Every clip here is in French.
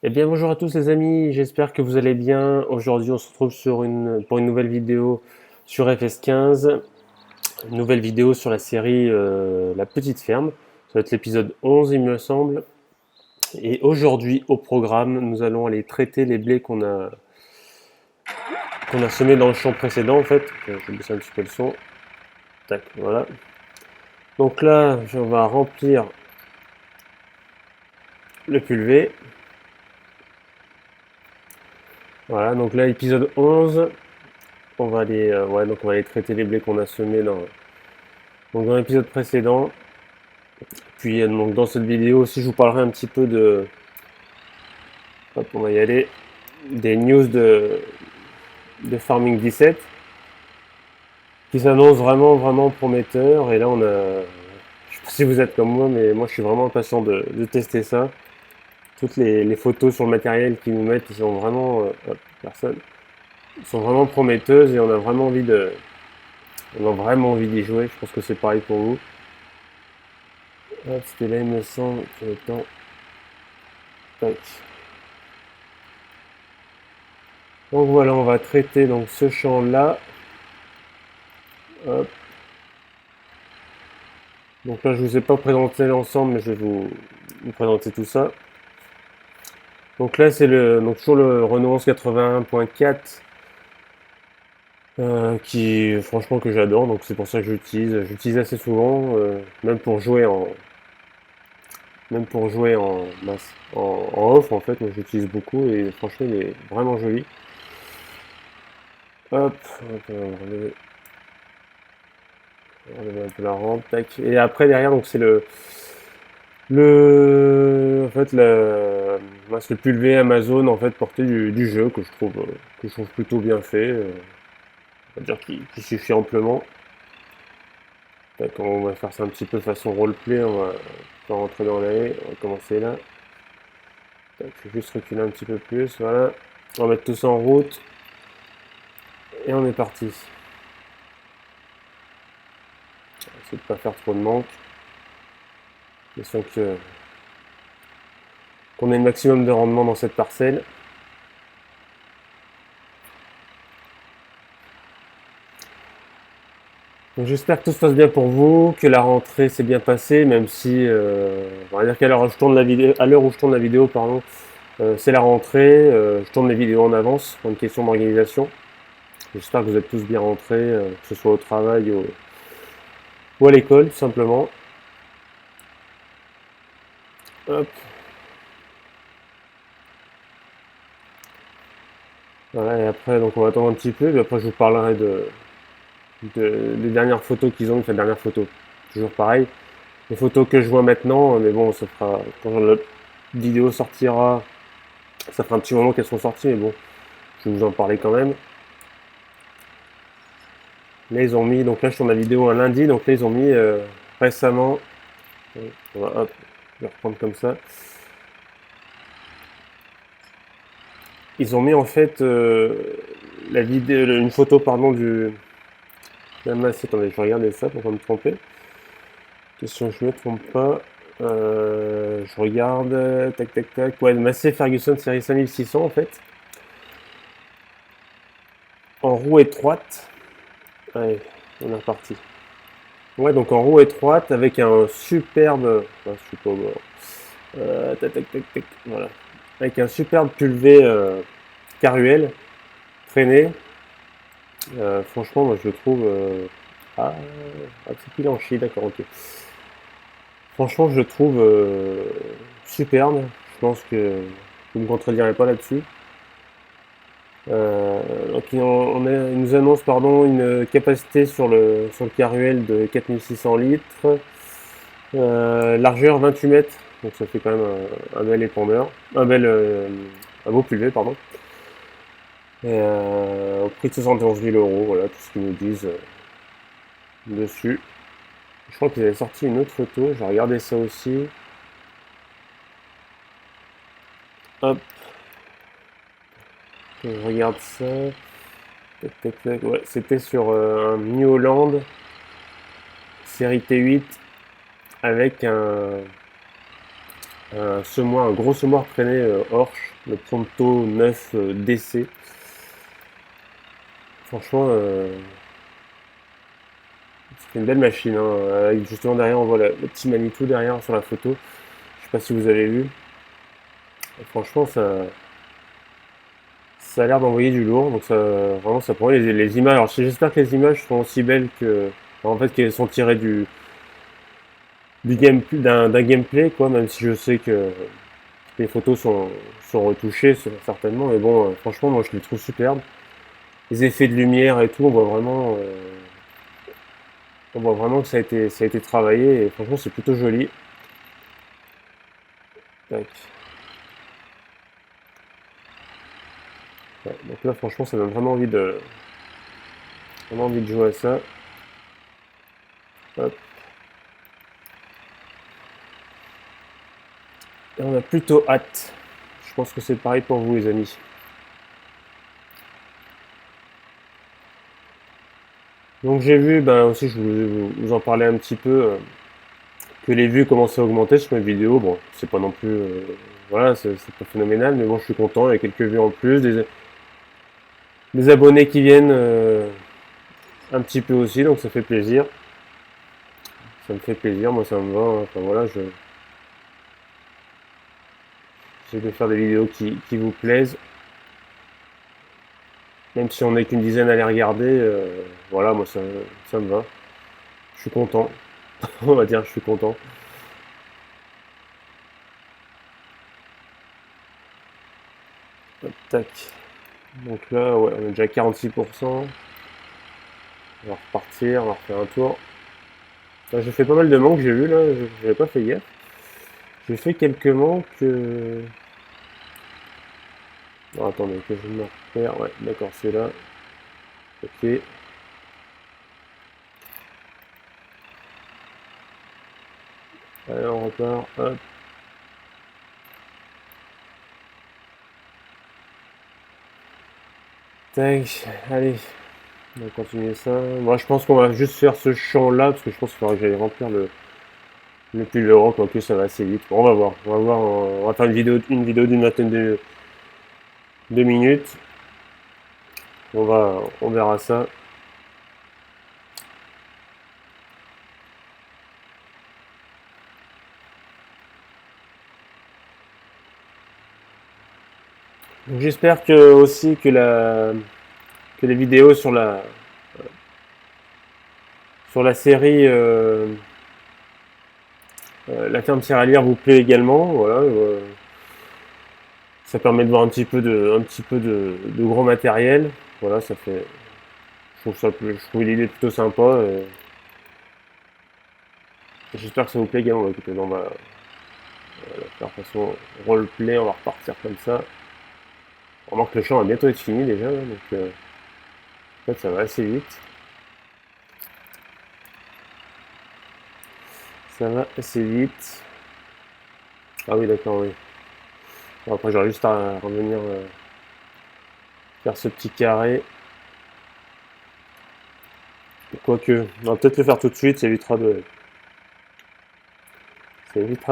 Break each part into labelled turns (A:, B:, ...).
A: Eh bien, bonjour à tous les amis, j'espère que vous allez bien. Aujourd'hui, on se retrouve pour une nouvelle vidéo sur FS15, une nouvelle vidéo sur la série La Petite Ferme. Ça va être l'épisode 11, il me semble. Et aujourd'hui, au programme, nous allons aller traiter les blés qu'on a semés dans le champ précédent, en fait. Je vais baisser un petit peu le son. Tac, voilà. Donc là, on va remplir le pulvé. Voilà, donc là, épisode 11, donc on va aller traiter les blés qu'on a semés dans l'épisode précédent. Puis donc dans cette vidéo aussi, je vous parlerai un petit peu hop, on va y aller, des news de Farming 17 qui s'annoncent vraiment prometteurs. Et là, je sais pas si vous êtes comme moi, mais moi je suis vraiment impatient de tester ça. Toutes les photos sur le matériel qu'ils nous mettent, ils sont vraiment, personne, ils sont vraiment prometteuses et on a vraiment envie d'y jouer. Je pense que c'est pareil pour vous. Hop, c'était là, il me semble, pour le temps. Tac. Donc voilà, on va traiter donc ce champ-là. Hop. Donc là, je vous ai pas présenté l'ensemble, mais je vais vous présenter tout ça. Donc là, donc toujours le Renault 1181.4 qui, franchement, que j'adore. Donc c'est pour ça que j'utilise assez souvent, même pour jouer en off en fait. Moi, j'utilise beaucoup et franchement, il est vraiment joli. Hop, on va relever un peu la rampe, tac. Et après derrière, donc c'est en fait, moi, c'est le pulvé Amazon en fait porté du jeu que je trouve plutôt bien fait. On va dire qu'il suffit amplement. Tac, on va faire ça un petit peu façon roleplay. On va pas rentrer dans la haie. On va commencer là. Tac, je vais juste reculer un petit peu plus. Voilà. On va mettre tout ça en route et on est parti. On va essayer de pas faire trop de manque. Question qu'on ait le maximum de rendement dans cette parcelle. Donc j'espère que tout se passe bien pour vous, que la rentrée s'est bien passée, même si on va dire qu'à l'heure où je tourne la vidéo, à l'heure où je tourne la vidéo, pardon, c'est la rentrée. Je tourne les vidéos en avance pour une question d'organisation. J'espère que vous êtes tous bien rentrés, que ce soit au travail ou à l'école, tout simplement. Hop. Voilà, et après, donc on va attendre un petit peu, puis après je vous parlerai des dernières photos qu'ils ont, enfin dernières photos, toujours pareil. Les photos que je vois maintenant, mais bon, ça fera quand la vidéo sortira, ça fera un petit moment qu'elles sont sorties, mais bon, je vais vous en parler quand même. Là, ils ont mis, donc là, je tourne la vidéo un lundi, donc là, ils ont mis récemment, on va, hop, je vais reprendre comme ça. Ils ont mis en fait une photo, pardon, attendez, je vais regarder ça pour pas me tromper. Question, je me trompe pas. Je regarde, tac, tac, tac. Ouais, Massey Ferguson série 5600 en fait. En roue étroite. Allez, on est reparti. Ouais, donc en roue étroite avec un superbe. Enfin, je suis pas au bord. Tac, tac, tac, tac. Voilà. Avec un superbe pulvé Caruel traîné. Franchement, moi je le trouve. Ah, c'est qu'il en chie, d'accord, ok. Franchement, je le trouve superbe. Je pense que vous ne me contredirez pas là-dessus. Donc il nous annonce pardon, une capacité sur le Caruel de 4600 litres, largeur 28 mètres, donc ça fait quand même un bel épandeur, un beau pulvé, pardon. Et au prix de 71 000 euros, voilà tout ce qu'ils nous disent dessus. Je crois qu'ils avaient sorti une autre photo, j'ai regardé ça aussi. Hop, je regarde ça. Tac, tac, tac. Ouais, c'était sur un New Holland série T8 avec un gros semoir traîné Horsch, le Pronto 9 DC. Franchement, c'est une belle machine, hein. Avec justement derrière, on voit le petit Manitou derrière sur la photo. Je sais pas si vous avez vu. Et franchement, ça a l'air d'envoyer du lourd. Donc ça, vraiment, ça prend les images. Alors j'espère que les images seront aussi belles que, en fait, qu'elles sont tirées d'un gameplay, quoi. Même si je sais que les photos sont retouchées, certainement. Mais bon, franchement, moi, je les trouve superbes. Les effets de lumière et tout, on voit vraiment que ça a été travaillé. Et franchement, c'est plutôt joli. Tac. Ouais, donc là, franchement, ça donne vraiment envie de jouer à ça. Hop. Et on a plutôt hâte. Je pense que c'est pareil pour vous, les amis. Donc j'ai vu, ben aussi, je voulais vous en parler un petit peu, que les vues commençaient à augmenter sur mes vidéos. Bon, c'est pas non plus, voilà, c'est pas phénoménal, mais bon, je suis content. Il y a quelques vues en plus, des abonnés qui viennent un petit peu aussi, donc ça fait plaisir. Ça me fait plaisir, moi ça me va, hein. Enfin voilà, j'essaie de faire des vidéos qui vous plaisent. Même si on n'est qu'une dizaine à les regarder, voilà, ça me va. Je suis content, on va dire, je suis content. Hop, tac. Donc là, ouais, on est déjà à 46%. On va repartir, on va refaire un tour. Là, j'ai fait pas mal de manques, j'ai vu là, je n'avais pas fait hier. J'ai fait quelques manques. Non, attendez, que je me repère. Ouais, d'accord, c'est là. Ok. Allez, on repart. Hop. Tac, allez, on va continuer ça. Moi, je pense qu'on va juste faire ce champ-là, parce que je pense qu'il faudra que j'aille remplir le plus le rock, quoique ça va assez vite. Bon, on va voir. On va voir. On va faire une vidéo d'une vingtaine de minutes. On verra ça. Donc, j'espère que aussi que les vidéos sur la série La ferme tiralière vous plaît également. Voilà, ça permet de voir un petit peu de gros matériel. Voilà, ça fait. Je trouve l'idée plutôt sympa. J'espère que ça vous plaît également. Bah, écoutez, on va faire de façon roleplay, on va repartir comme ça. On remarque que le champ va bientôt être fini déjà, là, donc en fait ça va assez vite. Ça va assez vite. Ah oui, d'accord, oui. Bon, après, j'aurais juste à revenir faire ce petit carré. Quoique, on va peut-être le faire tout de suite, ça évitera de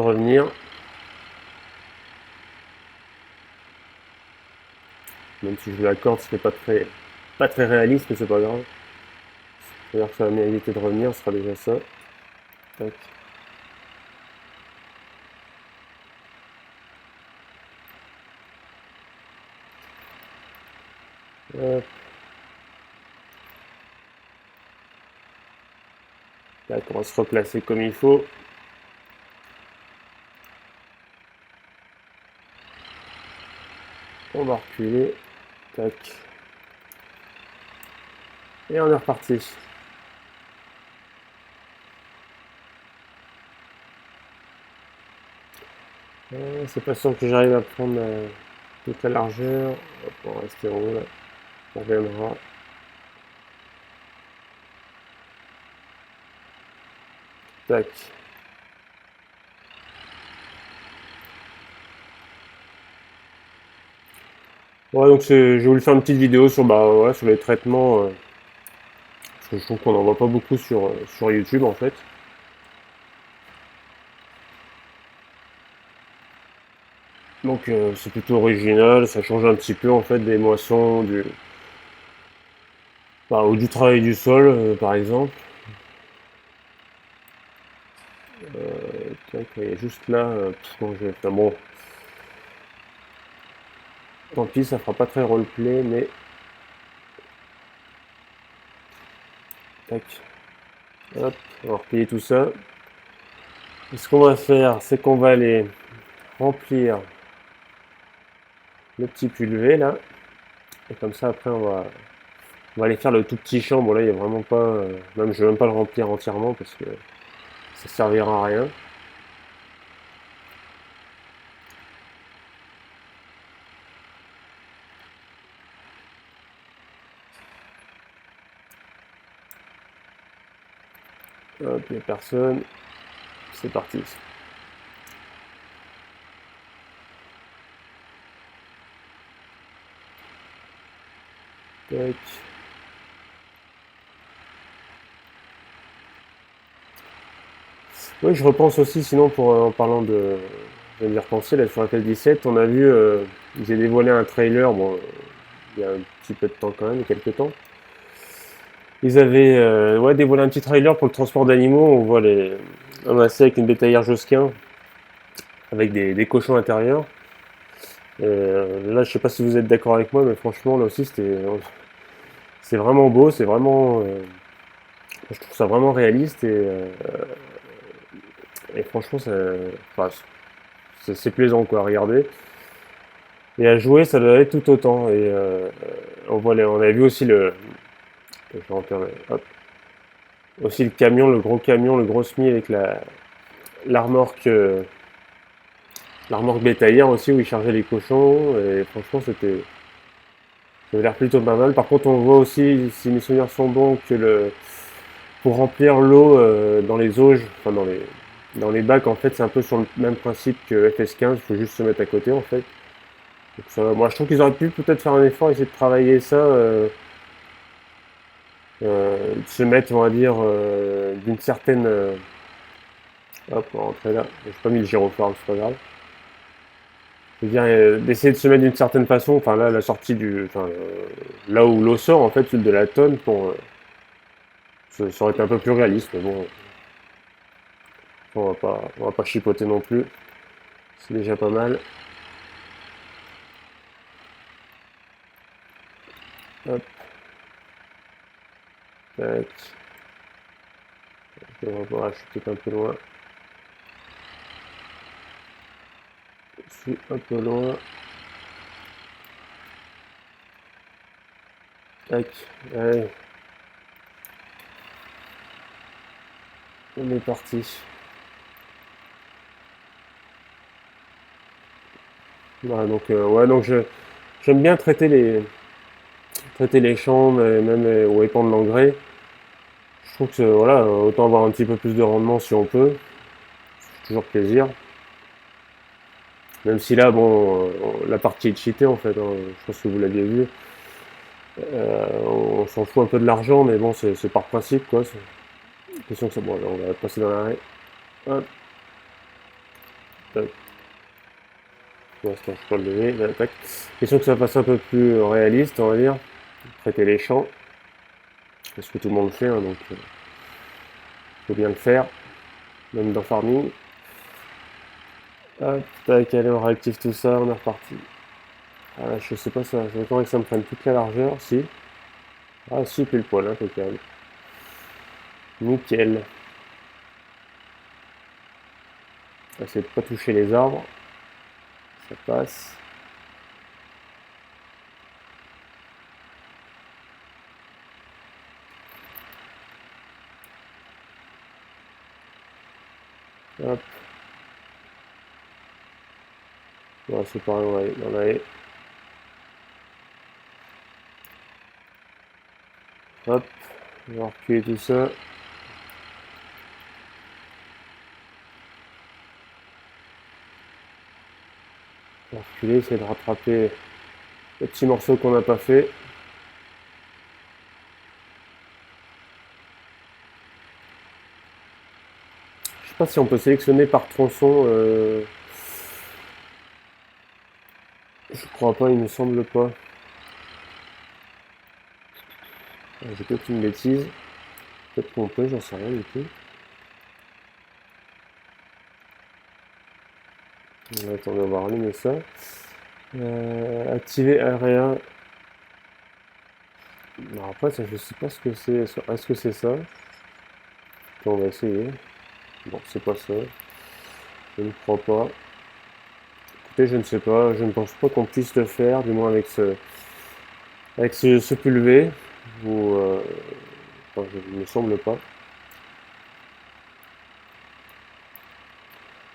A: revenir. Même si je vous l'accorde, ce n'est pas très réaliste, mais c'est pas grave. C'est-à-dire que ça va m'éviter de revenir, ce sera déjà ça. Tac. Hop. Tac, on va se replacer comme il faut. On va reculer. Tac. Et on est reparti. C'est pas sûr que j'arrive à prendre toute la largeur. Hop, on va rester en haut là. On reviendra. Tac. Ouais, donc j'ai voulu faire une petite vidéo sur, bah, ouais, sur les traitements. Parce que je trouve qu'on n'en voit pas beaucoup sur YouTube en fait. Donc c'est plutôt original, ça change un petit peu en fait des moissons, ou du travail du sol par exemple. Tac, il y a juste là, bon, je vais faire, bon, tant pis, ça fera pas très roleplay, mais tac, hop, on va replier tout ça. Et ce qu'on va faire, c'est qu'on va aller remplir le petit pulvé là, et comme ça après on va aller faire le tout petit champ. Bon là il y a vraiment pas, même je vais même pas le remplir entièrement parce que ça servira à rien. Hop, il n'y a personne, c'est parti. Tac. Oui, je repense aussi, sinon, en parlant je viens d'y repenser, là, sur FF 17, on a vu, ils ont dévoilé un trailer, bon, il y a un petit peu de temps quand même, il y a quelques temps. Ils avaient ouais, dévoilé un petit trailer pour le transport d'animaux, on a ça avec une bétaillère Josquin, avec des cochons intérieurs. Là, je sais pas si vous êtes d'accord avec moi, mais franchement, là aussi, c'est vraiment beau, je trouve ça vraiment réaliste, et franchement, enfin, c'est plaisant, quoi, à regarder. Et à jouer, ça doit être tout autant. On avait vu aussi hop, aussi le camion, le gros camion, le gros SMI avec la remorque, la remorque bétaillère aussi où ils chargeaient les cochons. Et franchement, ça avait l'air plutôt pas mal. Par contre, on voit aussi, si mes souvenirs sont bons, que pour remplir l'eau dans les auges, enfin dans les bacs, en fait, c'est un peu sur le même principe que FS15. Il faut juste se mettre à côté, en fait. Donc moi, je trouve qu'ils auraient pu peut-être faire un effort, essayer de travailler ça. De se mettre, on va dire, d'une certaine. Hop, on va rentrer là. J'ai pas mis le gyrophare, c'est pas grave. Je veux dire, d'essayer de se mettre d'une certaine façon. Enfin, là, la sortie enfin, là où l'eau sort, en fait, celle de la tonne, ça aurait été un peu plus réaliste. Mais bon, on va pas chipoter non plus. C'est déjà pas mal. Hop, tac. Je suis peut-être un peu loin. Je suis un peu loin. Tac. Allez, on est parti. Voilà, donc, ouais, donc j'aime bien traiter les champs, mais même ou épandre l'engrais. Je trouve que voilà, autant avoir un petit peu plus de rendement si on peut. C'est toujours plaisir. Même si là, bon, la partie est cheatée en fait, hein, je pense que vous l'aviez vu. On s'en fout un peu de l'argent, mais bon, c'est par principe quoi. C'est question que ça. Bon, là, on va passer dans l'arrêt. Hop, tac. Pour l'instant, je peux le lever. Là, tac. Question que ça fasse un peu plus réaliste, on va dire. Traiter les champs. C'est ce que tout le monde fait, hein, donc faut bien le faire, même dans Farming. Hop, tac, allez, on réactive tout ça, on est reparti. Ah, je sais pas, ça m'étonnerait que ça me prenne toute la largeur, si. Ah, si, pile poil, impeccable. Nickel. Essayer de pas toucher les arbres, ça passe. Hop, voilà, c'est pareil, on va aller dans la haie. Hop, on va reculer tout ça. On va reculer, essayer de rattraper les petits morceaux qu'on n'a pas fait. Je sais pas si on peut sélectionner par tronçon. crois pas, il me semble pas. J'ai peut-être une bêtise. Peut-être qu'on peut, j'en sais rien du tout. On va attendre d'avoir allumé ça. Activer Area. Alors après, ça, je sais pas ce que c'est. Est-ce que c'est ça? On va essayer. Bon, c'est pas ça. Je ne crois pas. Écoutez, je ne sais pas. Je ne pense pas qu'on puisse le faire, du moins avec ce pulvé. Ou, enfin, il ne me semble pas.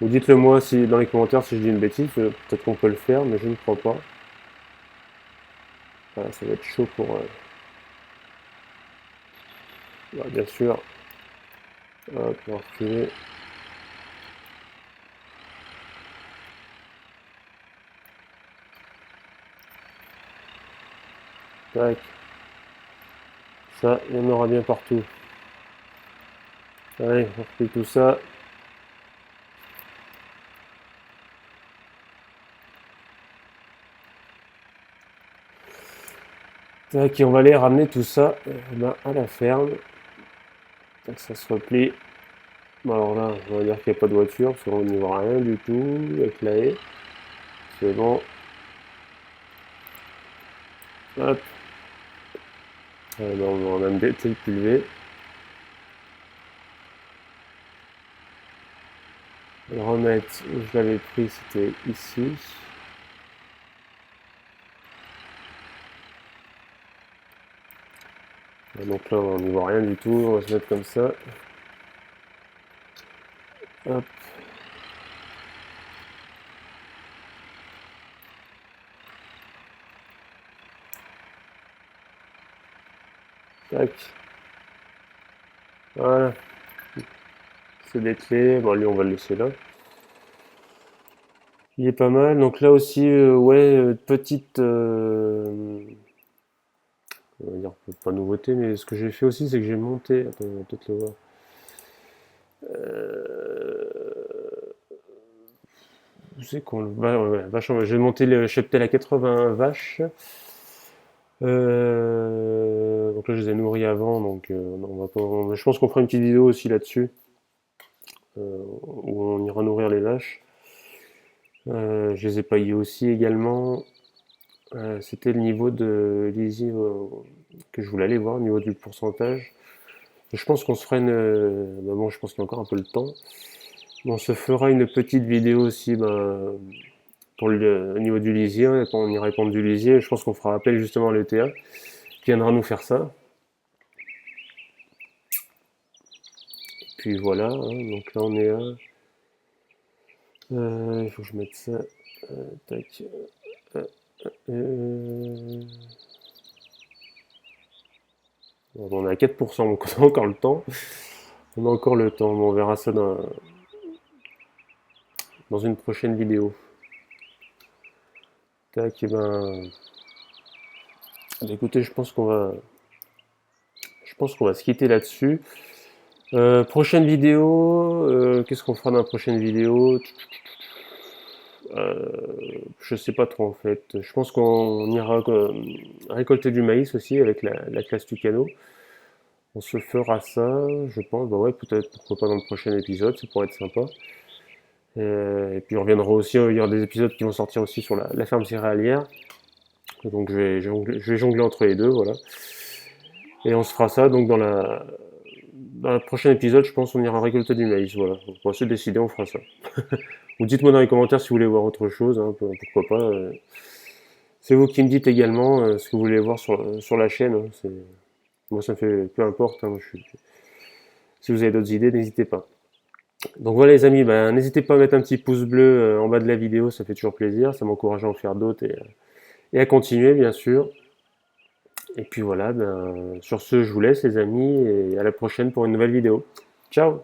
A: Ou dites-le moi si, dans les commentaires si je dis une bêtise. Peut-être qu'on peut le faire, mais je ne crois pas. Voilà, ça va être chaud pour. Bah, bien sûr. Hop, on va reculer. Tac. Ça, il y en aura bien partout. Allez, on replie tout ça. Tac, et on va aller ramener tout ça à la ferme. Tac, ça se replie. Bon, alors là, on va dire qu'il n'y a pas de voiture, parce qu'on n'y voit rien du tout avec la haie. C'est bon. Hop. On va même le pulvé. Le remettre où je l'avais pris, c'était ici. Donc là, on n'y voit rien du tout. On va se mettre comme ça. Hop. Tac. Voilà. C'est des clés. Bon, lui, on va le laisser là. Il est pas mal. Donc là aussi, ouais, petite, on va dire pas nouveauté, mais ce que j'ai fait aussi, c'est que j'ai monté. Attends, on va peut-être le voir. Où c'est qu'on le. Ouais, vache, j'ai monté le cheptel à 80 vaches. Donc là, je les ai nourris avant, donc on va pas, je pense qu'on fera une petite vidéo aussi là-dessus, où on ira nourrir les vaches. Je les ai paillés aussi également. C'était le niveau de lisive que je voulais aller voir, au niveau du pourcentage. Je pense qu'on se fera une. Bah bon, je pense qu'il y a encore un peu le temps. On se fera une petite vidéo aussi bah, pour au niveau du lisier, hein, quand on ira répondre du lisier. Je pense qu'on fera appel justement à l'ETA qui viendra nous faire ça. Puis voilà, hein, donc là on est à. Il faut que je mette ça. Tac. Bon, on est à 4%, donc on a encore le temps. On a encore le temps, mais on verra ça dans une prochaine vidéo. Tac, et ben. Écoutez, je pense qu'on va se quitter là-dessus. Prochaine vidéo, qu'est-ce qu'on fera dans la prochaine vidéo? Je sais pas trop en fait. Je pense qu'on ira récolter du maïs aussi avec la classe Tucano. On se fera ça, je pense. Bah ouais, peut-être, pourquoi pas dans le prochain épisode, ça pourrait être sympa. Et puis on reviendra aussi, il y aura des épisodes qui vont sortir aussi sur la ferme céréalière. Donc je vais jongler entre les deux, voilà. Et on se fera ça donc dans le prochain épisode, je pense qu'on ira récolter du maïs, voilà. On va se décider, on fera ça. Ou dites-moi dans les commentaires si vous voulez voir autre chose, hein, pourquoi pas. C'est vous qui me dites également ce que vous voulez voir sur la chaîne. Hein, moi, ça me fait peu importe. Hein, si vous avez d'autres idées, n'hésitez pas. Donc voilà les amis, ben, n'hésitez pas à mettre un petit pouce bleu en bas de la vidéo, ça fait toujours plaisir, ça m'encourage à en faire d'autres et à continuer bien sûr. Et puis voilà, ben, sur ce je vous laisse les amis et à la prochaine pour une nouvelle vidéo. Ciao!